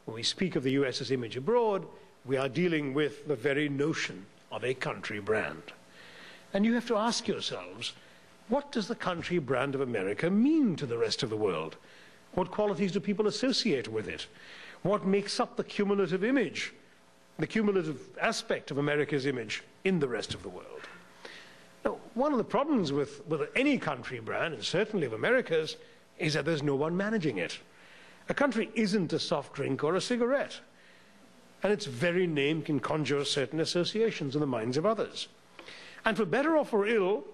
when we speak of the US's image abroad, we are dealing with the very notion of a country brand. And you have to ask yourselves, what does the country brand of America mean to the rest of the world? What qualities do people associate with it? What makes up the cumulative image, the cumulative aspect of America's image in the rest of the world? Now, one of the problems with any country brand, and certainly of America's, is that there's no one managing it. A country isn't a soft drink or a cigarette, and its very name can conjure certain associations in the minds of others. And for better or for ill,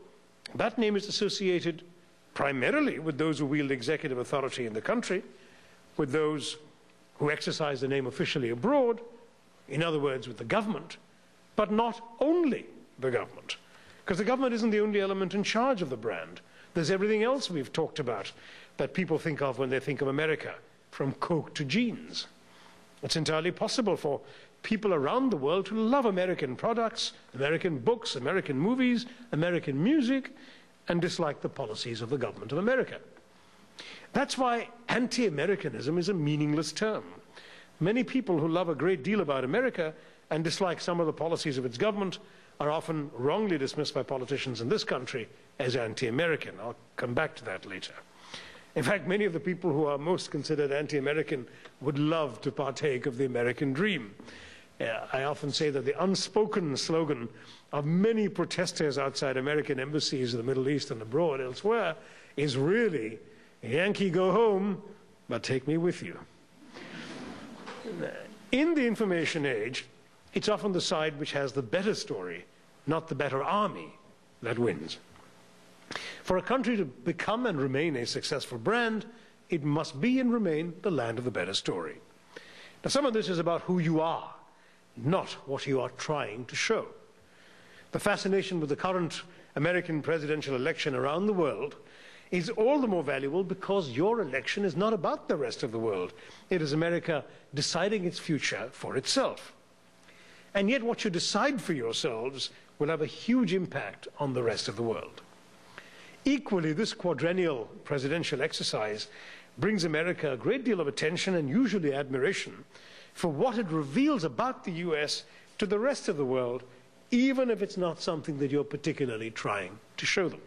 that name is associated primarily with those who wield executive authority in the country, with those who exercise the name officially abroad, in other words, with the government, but not only the government. Because the government isn't the only element in charge of the brand. There's everything else we've talked about that people think of when they think of America, from Coke to jeans. It's entirely possible for people around the world to love American products, American books, American movies, American music, and dislike the policies of the government of America. That's why anti-Americanism is a meaningless term. Many people who love a great deal about America and dislike some of the policies of its government are often wrongly dismissed by politicians in this country as anti-American. I'll come back to that later. In fact, many of the people who are most considered anti-American would love to partake of the American dream. I often say that the unspoken slogan of many protesters outside American embassies in the Middle East and abroad elsewhere is really, "Yankee, go home, but take me with you." In the information age, it's often the side which has the better story, not the better army, that wins. For a country to become and remain a successful brand, it must be and remain the land of the better story. Now, some of this is about who you are, not what you are trying to show. The fascination with the current American presidential election around the world is all the more valuable because your election is not about the rest of the world. It is America deciding its future for itself. And yet what you decide for yourselves will have a huge impact on the rest of the world. Equally, this quadrennial presidential exercise brings America a great deal of attention and usually admiration for what it reveals about the US to the rest of the world, even if it's not something that you're particularly trying to show them.